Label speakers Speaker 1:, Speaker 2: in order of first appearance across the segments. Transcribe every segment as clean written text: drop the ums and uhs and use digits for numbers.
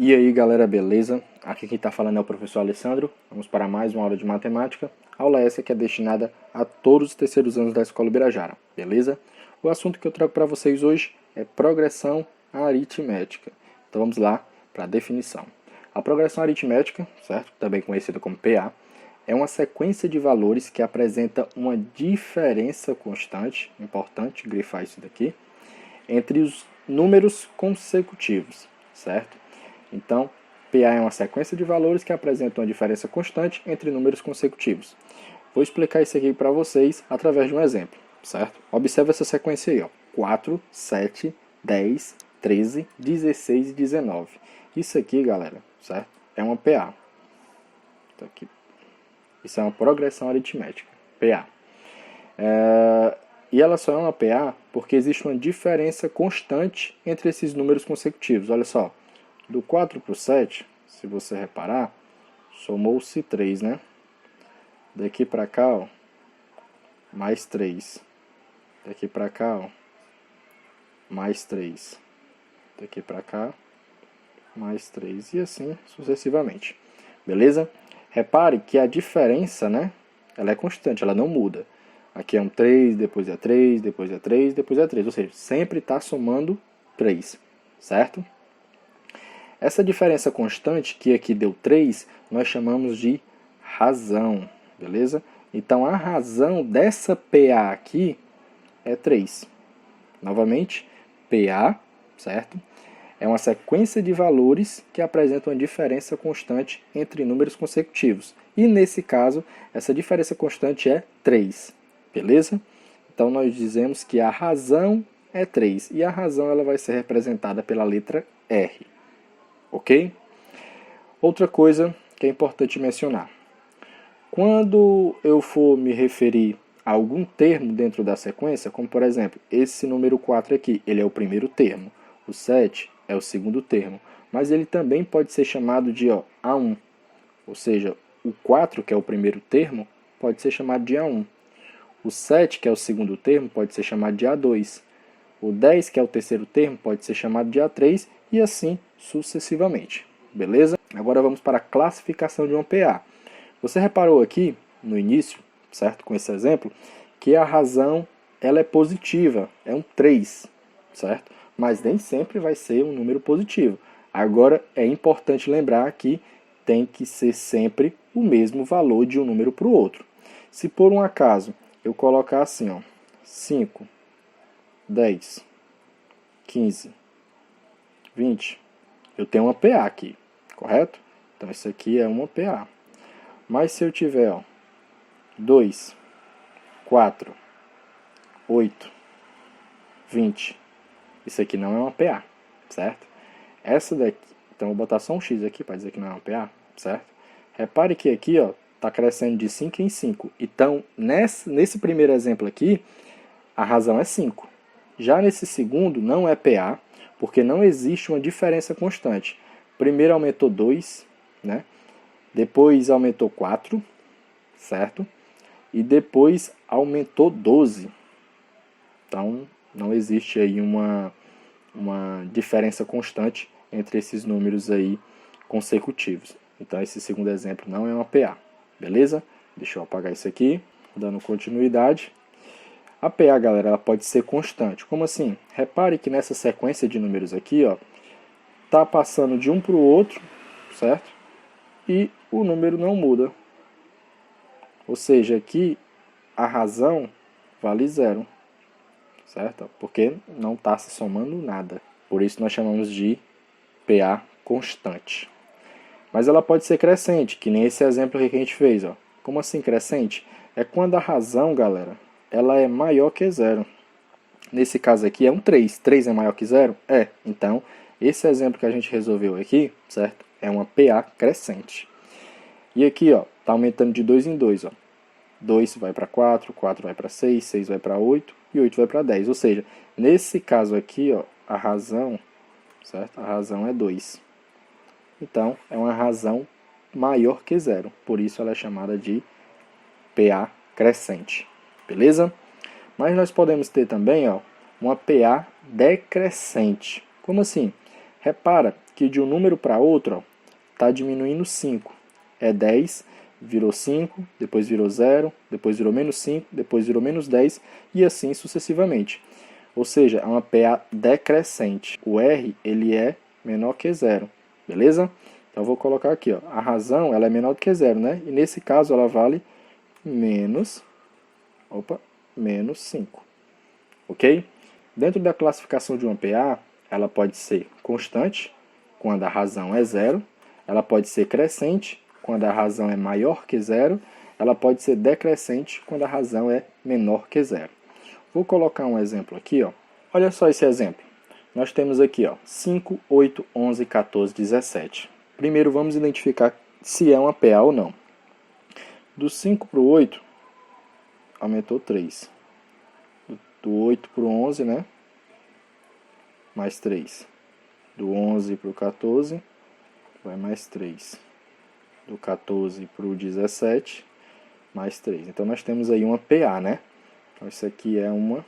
Speaker 1: E aí galera, beleza? Aqui quem está falando é o professor Alessandro. Vamos para mais uma aula de matemática. Aula essa que é destinada a todos os terceiros anos da Escola Ubirajara, beleza? O assunto que eu trago para vocês hoje é progressão aritmética. Então vamos lá para a definição. A progressão aritmética, certo? Também conhecida como PA, é uma sequência de valores que apresenta uma diferença constante, importante grifar isso daqui, entre os números consecutivos, certo? Então, PA é uma sequência de valores que apresentam uma diferença constante entre números consecutivos. Vou explicar isso aqui para vocês através de um exemplo, certo? Observe essa sequência aí, ó. 4, 7, 10, 13, 16 e 19. Isso aqui, galera, certo? É uma PA. Então, aqui. Isso é uma progressão aritmética, PA. E ela só é uma PA porque existe uma diferença constante entre esses números consecutivos. Olha só. Do 4 para o 7, se você reparar, somou-se 3, né? Daqui para cá, ó, mais 3. Daqui para cá, ó, mais 3. Daqui para cá, mais 3. E assim sucessivamente. Beleza? Repare que a diferença, né? Ela é constante, ela não muda. Aqui é um 3, depois é 3, depois é 3, depois é 3. Ou seja, sempre está somando 3, certo? Essa diferença constante, que aqui deu 3, nós chamamos de razão, beleza? Então, a razão dessa PA aqui é 3. Novamente, PA, certo? É uma sequência de valores que apresentam uma diferença constante entre números consecutivos. E, nesse caso, essa diferença constante é 3, beleza? Então, nós dizemos que a razão é 3. E a razão ela vai ser representada pela letra R. Ok? Outra coisa que é importante mencionar. Quando eu for me referir a algum termo dentro da sequência, como por exemplo, esse número 4 aqui, ele é o primeiro termo. O 7 é o segundo termo. Mas ele também pode ser chamado de A1. Ou seja, o 4, que é o primeiro termo, pode ser chamado de A1. O 7, que é o segundo termo, pode ser chamado de A2. O 10, que é o terceiro termo, pode ser chamado de A3 e assim sucessivamente. Beleza? Agora vamos para a classificação de uma PA. Você reparou aqui no início, certo? Com esse exemplo, que a razão ela é positiva, é um 3, certo? Mas nem sempre vai ser um número positivo. Agora é importante lembrar que tem que ser sempre o mesmo valor de um número para o outro. Se por um acaso eu colocar assim, 5, 10, 15, 20, eu tenho uma PA aqui, correto? Então isso aqui é uma PA. Mas se eu tiver 2, 4, 8, 20, isso aqui não é uma PA, certo? Essa daqui, então eu vou botar só um X aqui para dizer que não é uma PA, certo? Repare que aqui está crescendo de 5 em 5. Então nesse primeiro exemplo aqui, a razão é 5. Já nesse segundo, não é PA, porque não existe uma diferença constante. Primeiro aumentou 2, né? Depois aumentou 4, certo? E depois aumentou 12. Então, não existe aí uma diferença constante entre esses números aí consecutivos. Então, esse segundo exemplo não é uma PA, beleza? Deixa eu apagar isso aqui, dando continuidade. A PA, galera, ela pode ser constante. Como assim? Repare que nessa sequência de números aqui, tá passando de um para o outro, certo? E o número não muda. Ou seja, aqui a razão vale 0, certo? Porque não está se somando nada. Por isso nós chamamos de PA constante. Mas ela pode ser crescente, que nem esse exemplo aqui que a gente fez. Como assim crescente? É quando a razão, galera, ela é maior que 0. Nesse caso aqui é um 3. 3 é maior que 0? É. Então, esse exemplo que a gente resolveu aqui, certo? É uma PA crescente. E aqui, tá aumentando de 2 em 2, 2 vai para 4, 4 vai para 6, 6 vai para 8 e 8 vai para 10. Ou seja, nesse caso aqui, a razão, certo? A razão é 2. Então, é uma razão maior que 0. Por isso ela é chamada de PA crescente. Beleza? Mas nós podemos ter também uma PA decrescente. Como assim? Repara que de um número para outro está diminuindo 5. É 10, virou 5, depois virou 0, depois virou menos 5, depois virou menos 10 e assim sucessivamente. Ou seja, é uma PA decrescente. O R ele é menor que 0, beleza? Então eu vou colocar aqui, ó, a razão ela é menor do que 0, né? E nesse caso ela vale menos 5, ok? Dentro da classificação de uma PA, ela pode ser constante, quando a razão é 0, ela pode ser crescente, quando a razão é maior que 0, ela pode ser decrescente, quando a razão é menor que 0. Vou colocar um exemplo aqui, ó. Olha só esse exemplo. Nós temos aqui, ó, 5, 8, 11, 14, 17. Primeiro vamos identificar se é uma PA ou não. Do 5 para o 8, aumentou 3. Do 8 para o 11, né? Mais 3. Do 11 para o 14, vai mais 3. Do 14 para o 17, mais 3. Então, nós temos aí uma PA, né? Então, isso aqui é uma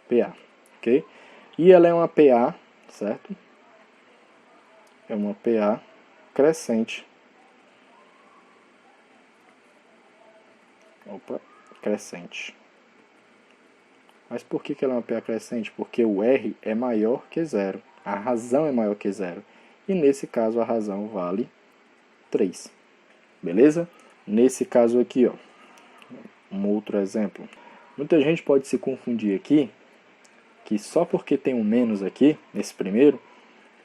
Speaker 1: PA, ok? E ela é uma PA, certo? É uma PA crescente. Crescente. Mas por que ela é uma PA crescente? Porque o R é maior que 0. A razão é maior que 0. E nesse caso a razão vale 3. Beleza? Nesse caso aqui, ó, um outro exemplo. Muita gente pode se confundir aqui, que só porque tem um menos aqui, nesse primeiro,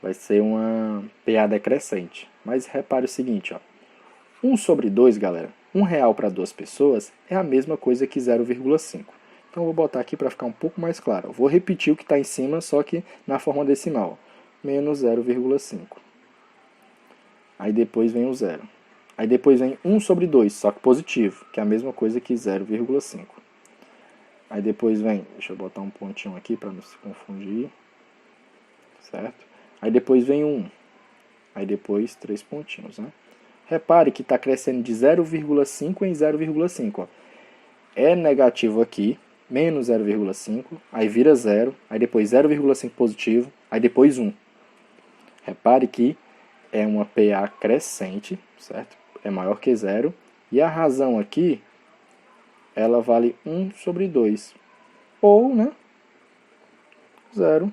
Speaker 1: vai ser uma PA decrescente. Mas repare o seguinte, ó. 1 sobre 2, galera, R$1 para 2 pessoas é a mesma coisa que 0,5. Então eu vou botar aqui para ficar um pouco mais claro. Eu vou repetir o que está em cima, só que na forma decimal. Menos 0,5. Aí depois vem o 0. Aí depois vem 1 sobre 2, só que positivo, que é a mesma coisa que 0,5. Aí depois vem, deixa eu botar um pontinho aqui para não se confundir. Certo? Aí depois vem 1. Aí depois 3 pontinhos, né? Repare que está crescendo de 0,5 em 0,5. É negativo aqui, menos 0,5, aí vira 0, aí depois 0,5 positivo, aí depois 1. Repare que é uma PA crescente, certo? É maior que 0. E a razão aqui, ela vale 1 sobre 2. Ou, né, 0,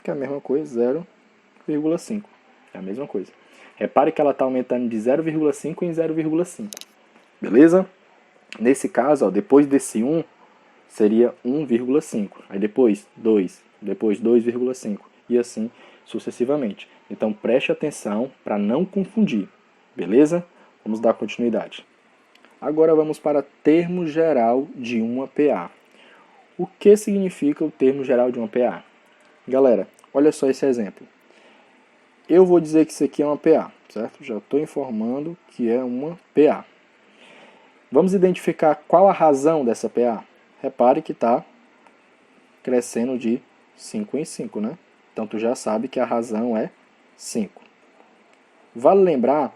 Speaker 1: que é a mesma coisa, 0,5. É a mesma coisa. Repare que ela está aumentando de 0,5 em 0,5. Beleza? Nesse caso, ó, depois desse 1, seria 1,5. Aí depois 2, depois 2,5. E assim sucessivamente. Então preste atenção para não confundir. Beleza? Vamos dar continuidade. Agora vamos para termo geral de uma PA. O que significa o termo geral de uma PA? Galera, olha só esse exemplo. Eu vou dizer que isso aqui é uma PA, certo? Já estou informando que é uma PA. Vamos identificar qual a razão dessa PA. Repare que está crescendo de 5 em 5, né? Então, tu já sabe que a razão é 5. Vale lembrar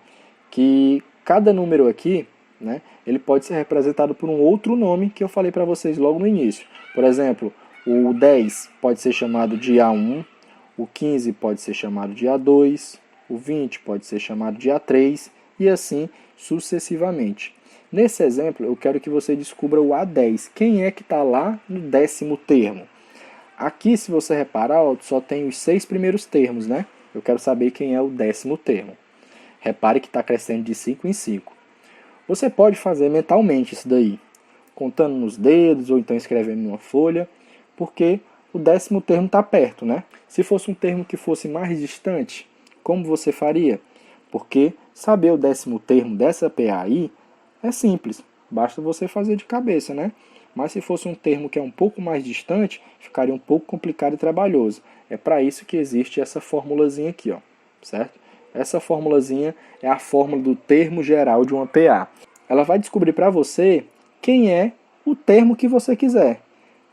Speaker 1: que cada número aqui, né, ele pode ser representado por um outro nome que eu falei para vocês logo no início. Por exemplo, o 10 pode ser chamado de A1, o 15 pode ser chamado de A2, o 20 pode ser chamado de A3 e assim sucessivamente. Nesse exemplo, eu quero que você descubra o A10. Quem é que está lá no 10º termo? Aqui, se você reparar, ó, só tem os 6 primeiros termos, né? Eu quero saber quem é o 10º termo. Repare que está crescendo de 5 em 5. Você pode fazer mentalmente isso daí, contando nos dedos ou então escrevendo numa folha, porque o 10º termo está perto, né? Se fosse um termo que fosse mais distante, como você faria? Porque saber o 10º termo dessa PA aí é simples, basta você fazer de cabeça, né? Mas se fosse um termo que é um pouco mais distante, ficaria um pouco complicado e trabalhoso. É para isso que existe essa formulazinha aqui, ó, certo? Essa formulazinha é a fórmula do termo geral de uma PA. Ela vai descobrir para você quem é o termo que você quiser.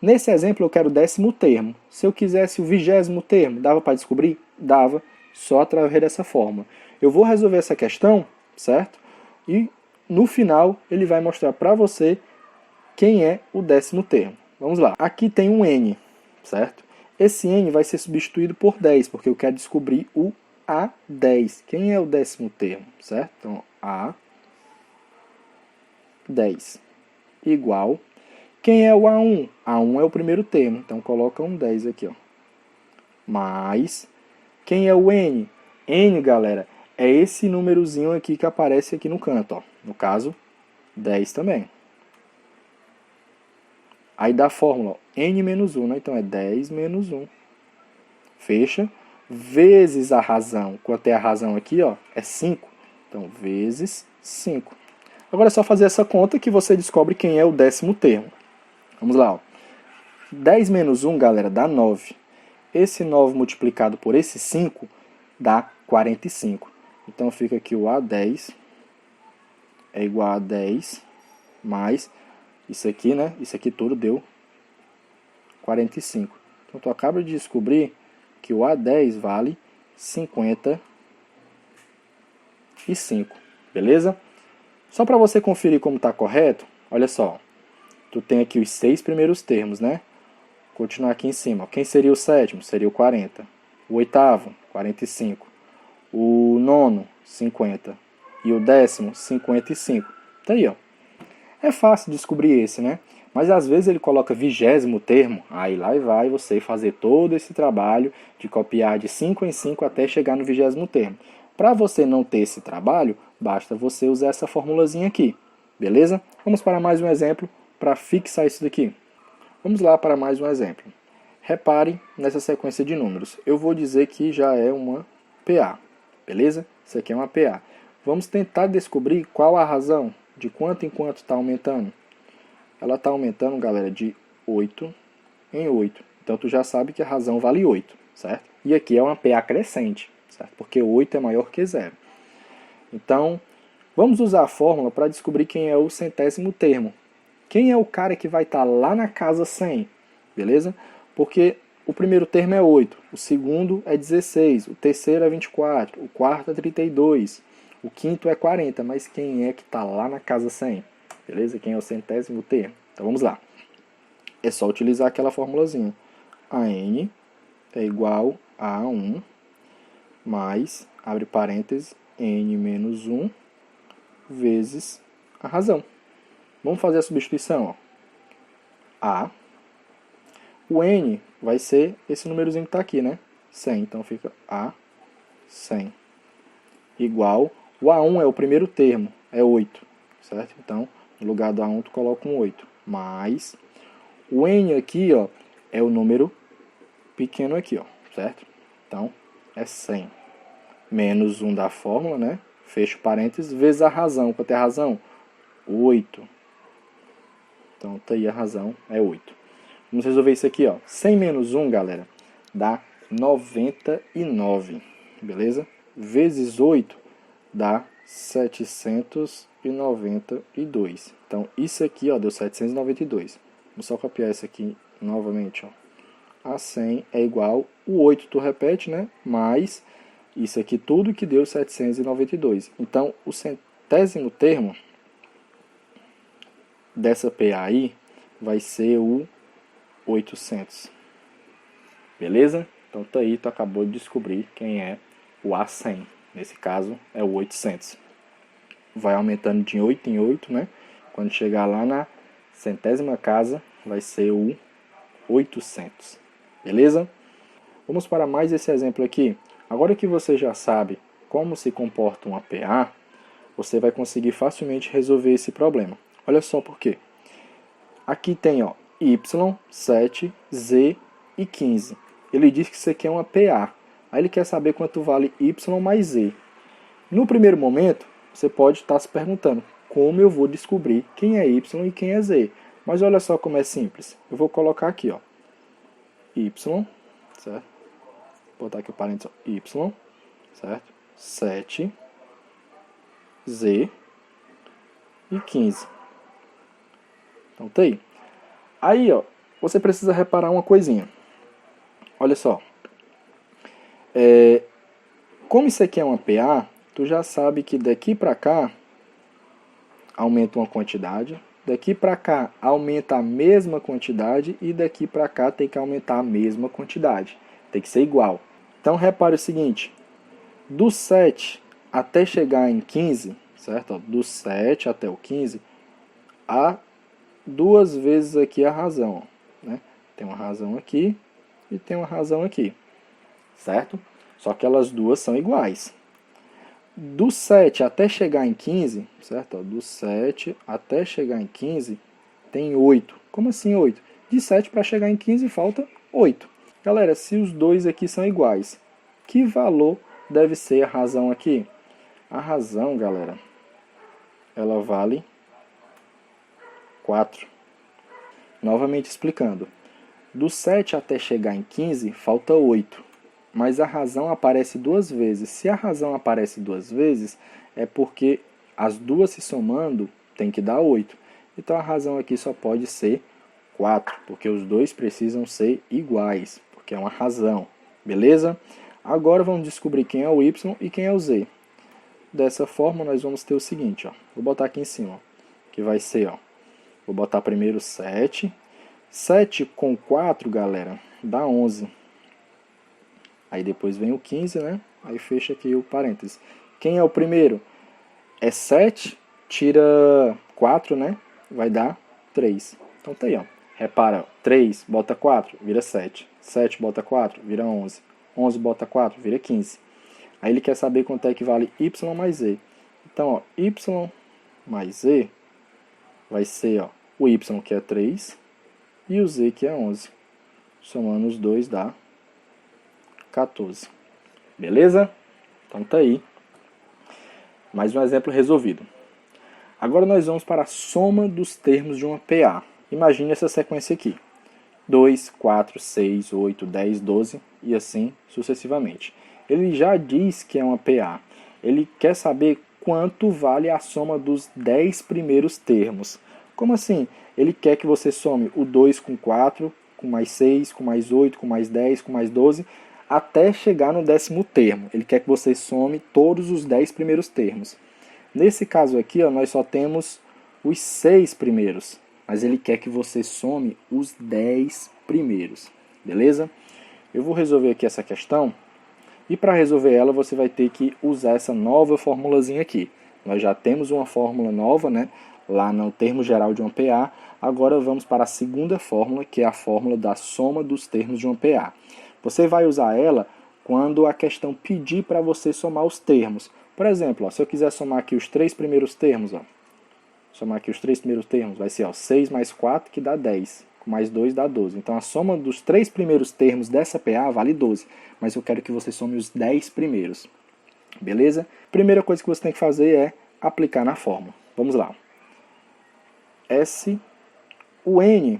Speaker 1: Nesse exemplo eu quero o 10º termo. Se eu quisesse o 20º termo, dava para descobrir? Dava, só através dessa fórmula. Eu vou resolver essa questão, certo? E no final ele vai mostrar para você quem é o 10º termo. Vamos lá. Aqui tem um N, certo? Esse n vai ser substituído por 10, porque eu quero descobrir o A10. Quem é o 10º termo, certo? Então, A10 igual. Quem é o A1? A1 é o primeiro termo, então coloca um 10 aqui, ó. Mais. Quem é o N? N, galera, é esse númerozinho aqui que aparece aqui no canto, ó. No caso, 10 também. Aí dá a fórmula, ó, N menos 1, né? Então é 10 menos 1. Fecha. Vezes a razão. Quanto é a razão aqui, ó? É 5. Então, vezes 5. Agora é só fazer essa conta que você descobre quem é o 10º termo. Vamos lá, ó. 10 menos 1, galera, dá 9. Esse 9 multiplicado por esse 5 dá 45. Então fica aqui o A10 é igual a 10 mais isso aqui, né? Isso aqui tudo deu 45. Então tu acaba de descobrir que o A10 vale 55. Beleza? Só para você conferir como está correto, olha só. Tu tem aqui os 6 primeiros termos, né? Vou continuar aqui em cima. Quem seria o 7º? Seria o 40. O 8º, 45. O 9º, 50. E o 10º, 55. Tá aí, ó. É fácil descobrir esse, né? Mas às vezes ele coloca 20º termo, aí lá vai você fazer todo esse trabalho de copiar de 5 em 5 até chegar no 20º termo. Para você não ter esse trabalho, basta você usar essa formulazinha aqui, beleza? Vamos para mais um exemplo para fixar isso daqui. Vamos lá para mais um exemplo. Repare nessa sequência de números. Eu vou dizer que já é uma PA, beleza? Isso aqui é uma PA. Vamos tentar descobrir qual a razão de quanto em quanto está aumentando. Ela está aumentando, galera, de 8 em 8. Então, tu já sabe que a razão vale 8, certo? E aqui é uma PA crescente, certo? Porque 8 é maior que 0. Então, vamos usar a fórmula para descobrir quem é o 100º termo. Quem é o cara que vai estar lá na casa 100, beleza? Porque o primeiro termo é 8, o segundo é 16, o terceiro é 24, o quarto é 32, o quinto é 40, mas quem é que está lá na casa 100? Beleza? Quem é o 100º termo? Então vamos lá. É só utilizar aquela formulazinha. A n é igual a 1 mais, abre parênteses, n menos 1 vezes a razão. Vamos fazer a substituição, ó. A. O n vai ser esse númerozinho que está aqui, né? 100. Então fica A 100. Igual. O A1 é o primeiro termo, é 8. Certo? Então, no lugar do A1, tu coloca um 8. Mais. O n aqui, ó, é o número pequeno aqui, ó. Certo? Então, é 100. Menos 1 da fórmula, né? Fecha parênteses, vezes a razão. Quanto é a razão? 8. Então, tá aí a razão, é 8. Vamos resolver isso aqui, ó. 100 menos 1, galera, dá 99, beleza? Vezes 8 dá 792. Então, isso aqui, ó, deu 792. Vamos só copiar isso aqui novamente, ó. A 100 é igual, o 8 tu repete, né? Mais isso aqui tudo que deu 792. Então, o 100º termo dessa PA aí vai ser o 800. Beleza? Então tá aí, tu acabou de descobrir quem é o A100. Nesse caso é o 800. Vai aumentando de 8 em 8, né? Quando chegar lá na 100ª casa, vai ser o 800. Beleza? Vamos para mais esse exemplo aqui. Agora que você já sabe como se comporta uma PA, você vai conseguir facilmente resolver esse problema. Olha só por quê. Aqui tem, ó, Y, 7, Z e 15. Ele diz que isso aqui é uma PA. Aí ele quer saber quanto vale Y mais Z. No primeiro momento, você pode estar se perguntando como eu vou descobrir quem é Y e quem é Z. Mas olha só como é simples. Eu vou colocar aqui, ó, Y, certo? Vou botar aqui o parênteses, Y, certo? 7, Z e 15. Então tá aí. Aí, ó, você precisa reparar uma coisinha. Olha só. Como isso aqui é uma PA, tu já sabe que daqui para cá aumenta uma quantidade, daqui para cá aumenta a mesma quantidade e daqui para cá tem que aumentar a mesma quantidade. Tem que ser igual. Então, repare o seguinte, do 7 até chegar em 15, certo? Do 7 até o 15, há duas vezes aqui a razão, né? Tem uma razão aqui e tem uma razão aqui, certo? Só que elas duas são iguais. Do 7 até chegar em 15, certo? Do 7 até chegar em 15, tem 8. Como assim 8? De 7 para chegar em 15 falta 8. Galera, se os dois aqui são iguais, que valor deve ser a razão aqui? A razão, galera, ela vale 4. Novamente explicando. Do 7 até chegar em 15, falta 8. Mas a razão aparece duas vezes. Se a razão aparece duas vezes, é porque as duas se somando tem que dar 8. Então a razão aqui só pode ser 4, porque os dois precisam ser iguais, porque é uma razão. Beleza? Agora vamos descobrir quem é o y e quem é o z. Dessa forma nós vamos ter o seguinte, ó. Vou botar aqui em cima, ó, que vai ser, ó, vou botar primeiro 7. 7 com 4, galera, dá 11. Aí depois vem o 15, né? Aí fecha aqui o parênteses. Quem é o primeiro? É 7, tira 4, né? Vai dar 3. Então tá aí, ó. Repara, 3 bota 4, vira 7. 7 bota 4, vira 11. 11 bota 4, vira 15. Aí ele quer saber quanto é que vale y mais z. Então, ó, y mais z vai ser, ó, o y que é 3 e o z que é 11. Somando os dois dá 14. Beleza? Então tá aí. Mais um exemplo resolvido. Agora nós vamos para a soma dos termos de uma PA. Imagine essa sequência aqui. 2, 4, 6, 8, 10, 12 e assim sucessivamente. Ele já diz que é uma PA. Ele quer saber quanto vale a soma dos 10 primeiros termos. Como assim? Ele quer que você some o 2 com 4, com mais 6, com mais 8, com mais 10, com mais 12, até chegar no 10º termo. Ele quer que você some todos os 10 primeiros termos. Nesse caso aqui, ó, nós só temos os 6 primeiros, mas ele quer que você some os 10 primeiros. Beleza? Eu vou resolver aqui essa questão. E para resolver ela, você vai ter que usar essa nova formulazinha aqui. Nós já temos uma fórmula nova, né, lá no termo geral de uma PA. Agora vamos para a segunda fórmula, que é a fórmula da soma dos termos de uma PA. Você vai usar ela quando a questão pedir para você somar os termos. Por exemplo, ó, se eu quiser somar aqui os 3 primeiros termos, ó, somar aqui os 3 primeiros termos, vai ser, ó, 6 mais 4, que dá 10. Mais 2 dá 12. Então a soma dos 3 primeiros termos dessa PA vale 12. Mas eu quero que você some os 10 primeiros. Beleza? Primeira coisa que você tem que fazer é aplicar na fórmula. Vamos lá. O N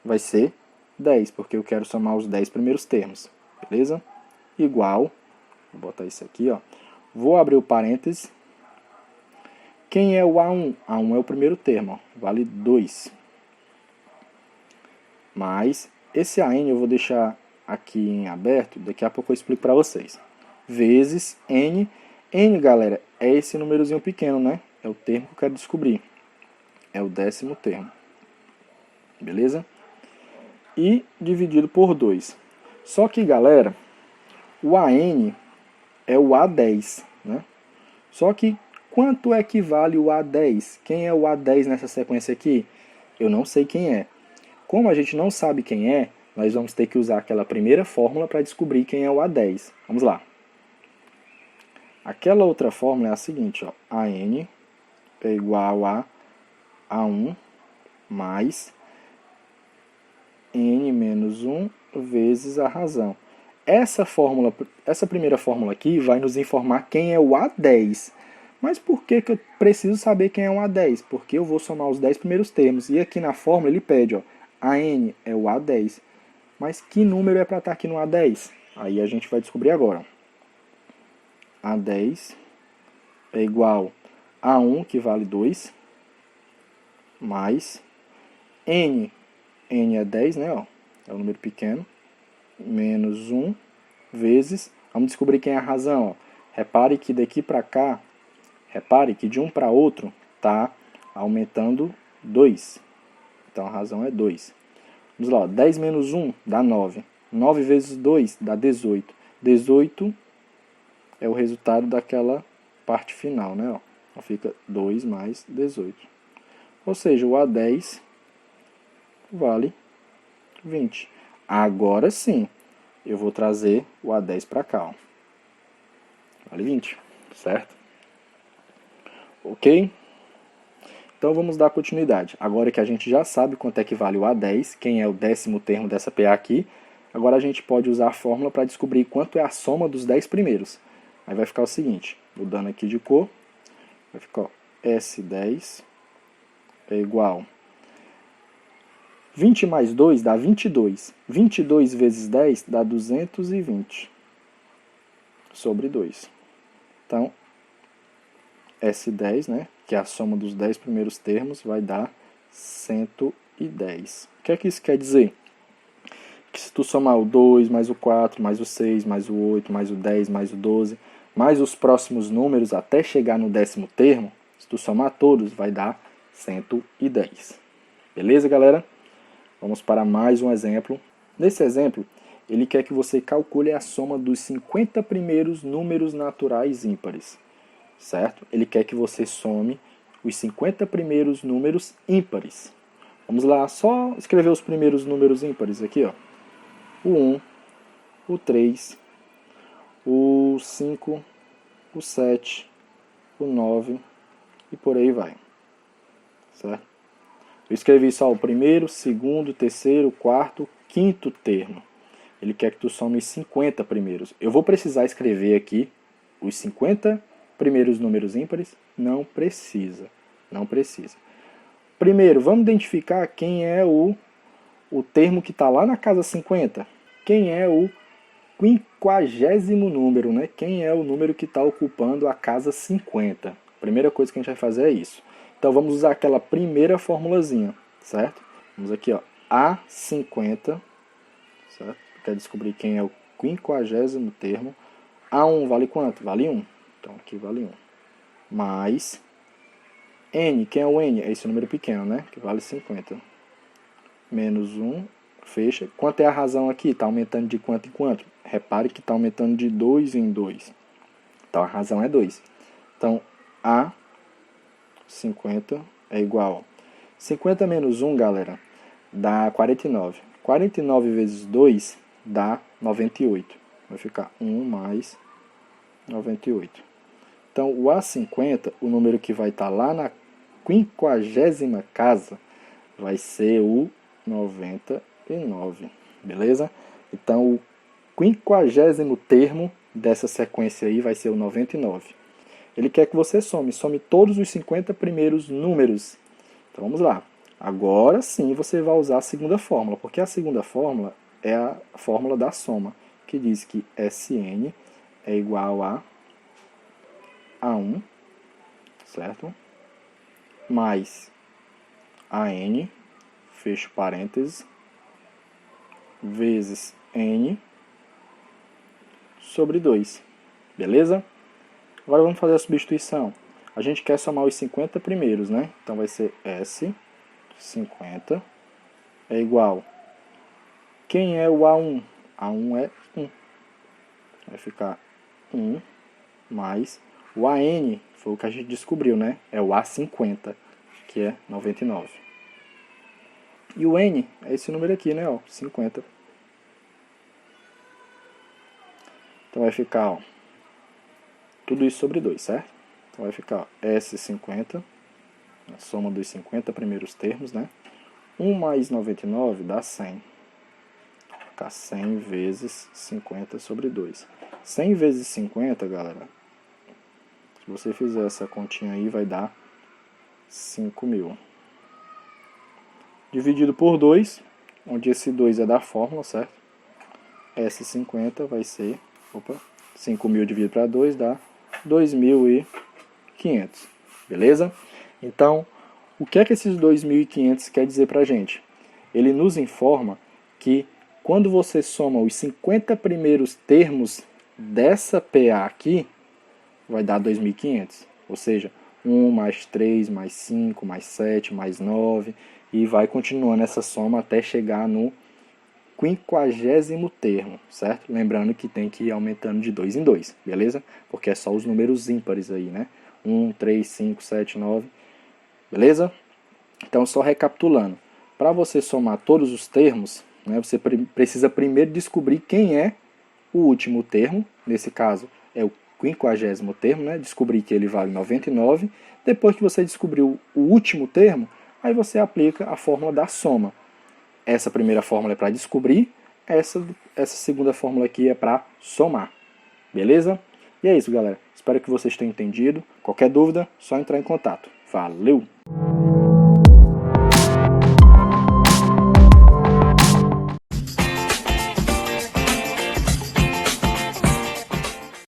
Speaker 1: vai ser 10, porque eu quero somar os 10 primeiros termos. Beleza? Igual, vou botar isso aqui, ó. Vou abrir o parênteses. Quem é o A1? A1 é o primeiro termo, ó, vale 2. Mas esse AN eu vou deixar aqui em aberto, daqui a pouco eu explico para vocês. Vezes N. N, galera, é esse númerozinho pequeno, né? É o termo que eu quero descobrir. É o 10º termo. Beleza? E dividido por 2. Só que, galera, o AN é o A10, né? Só que quanto é que vale o A10? Quem é o A10 nessa sequência aqui? Eu não sei quem é. Como a gente não sabe quem é, nós vamos ter que usar aquela primeira fórmula para descobrir quem é o A10. Vamos lá. Aquela outra fórmula é a seguinte, ó. AN é igual a A1 mais N menos 1 vezes a razão. Essa primeira fórmula aqui vai nos informar quem é o A10. Mas por que eu preciso saber quem é o A10? Porque eu vou somar os 10 primeiros termos. E aqui na fórmula ele pede, ó, AN é o A10. Mas que número é para estar aqui no A10? Aí a gente vai descobrir agora. A10 é igual a 1, que vale 2, mais N é 10, né? Ó, é um número pequeno, menos 1, vezes, vamos descobrir quem é a razão. Ó. Repare que daqui para cá, repare que de um para outro está aumentando 2. Então a razão é 2. Vamos lá, ó. 10 menos 1 dá 9. 9 vezes 2 dá 18. 18 é o resultado daquela parte final, né? Ó. Então fica 2 mais 18. Ou seja, o A10 vale 20. Agora sim, eu vou trazer o A10 para cá. Ó. Vale 20, certo? Ok? Então vamos dar continuidade. Agora que a gente já sabe quanto é que vale o A10, quem é o 10º termo dessa PA aqui, agora a gente pode usar a fórmula para descobrir quanto é a soma dos 10 primeiros. Aí vai ficar o seguinte, mudando aqui de cor, vai ficar ó, S10 é igual 20 mais 2 dá 22. 22 vezes 10 dá 220 sobre 2. Então, S10, né, que é a soma dos 10 primeiros termos, vai dar 110. O que é que isso quer dizer? Que se tu somar o 2, mais o 4, mais o 6, mais o 8, mais o 10, mais o 12, mais os próximos números até chegar no 10º termo, se tu somar todos, vai dar 110. Beleza, galera? Vamos para mais um exemplo. Nesse exemplo, ele quer que você calcule a soma dos 50 primeiros números naturais ímpares. Certo? Ele quer que você some os 50 primeiros números ímpares. Vamos lá, só escrever os primeiros números ímpares aqui, ó. O 1, o 3, o 5, o 7, o 9 e por aí vai. Certo? Eu escrevi só o primeiro, segundo, terceiro, quarto, quinto termo. Ele quer que tu some os 50 primeiros. Eu vou precisar escrever aqui os 50 primeiros números ímpares? Não precisa. Não precisa. Primeiro, vamos identificar quem é o termo que está lá na casa 50. Quem é o 50º número, né? Quem é o número que está ocupando a casa 50. A primeira coisa que a gente vai fazer é isso. Então vamos usar aquela primeira formulazinha, certo? Vamos aqui, ó, A50, certo? Quer descobrir quem é o 50º termo. A1 vale quanto? Vale 1. Então aqui vale 1. Mais N, quem é o N? É esse número pequeno, né? Que vale 50. Menos 1, fecha. Quanto é a razão aqui? Está aumentando de quanto em quanto? Repare que está aumentando de 2 em 2. Então a razão é 2. Então A 50 é igual. 50 menos 1, galera, dá 49. 49 vezes 2 dá 98. Vai ficar 1 mais 98. Então, o A50, o número que vai estar lá na 50ª casa, vai ser o 99. Beleza? Então, o 50º termo dessa sequência aí vai ser o 99. Ele quer que você some todos os 50 primeiros números. Então, vamos lá. Agora sim você vai usar a segunda fórmula, porque a segunda fórmula é a fórmula da soma, que diz que Sn é igual a A1, certo? Mais AN, fecho parênteses, vezes N sobre 2. Beleza? Agora vamos fazer a substituição. A gente quer somar os 50 primeiros, né? Então vai ser S50 é igual. Quem é o A1? A1 é 1. Vai ficar 1 mais o AN, foi o que a gente descobriu, né? É o A50, que é 99. E o N é esse número aqui, né? Ó, 50. Então vai ficar, ó, tudo isso sobre 2, certo? Então vai ficar ó, S50, a soma dos 50 primeiros termos, né? 1 mais 99 dá 100. Vai ficar 100 vezes 50 sobre 2. 100 vezes 50, galera, se você fizer essa continha aí, vai dar 5.000. Dividido por 2, onde esse 2 é da fórmula, certo? S50 vai ser, 5.000 dividido para 2 dá 2.500, beleza? Então, o que é que esses 2.500 quer dizer para a gente? Ele nos informa que quando você soma os 50 primeiros termos dessa PA aqui, vai dar 2.500. Ou seja, 1 mais 3 mais 5 mais 7 mais 9 e vai continuando essa soma até chegar no 50º termo, certo? Lembrando que tem que ir aumentando de 2 em 2, beleza? Porque é só os números ímpares aí, né? 1, 3, 5, 7, 9, beleza? Então, só recapitulando, para você somar todos os termos, né, você precisa primeiro descobrir quem é o último termo, nesse caso é o 50º termo, né, descobrir que ele vale 99. Depois que você descobriu o último termo, aí você aplica a fórmula da soma. Essa primeira fórmula é para descobrir, essa segunda fórmula aqui é para somar, beleza? E é isso, galera. Espero que vocês tenham entendido. Qualquer dúvida, só entrar em contato. Valeu!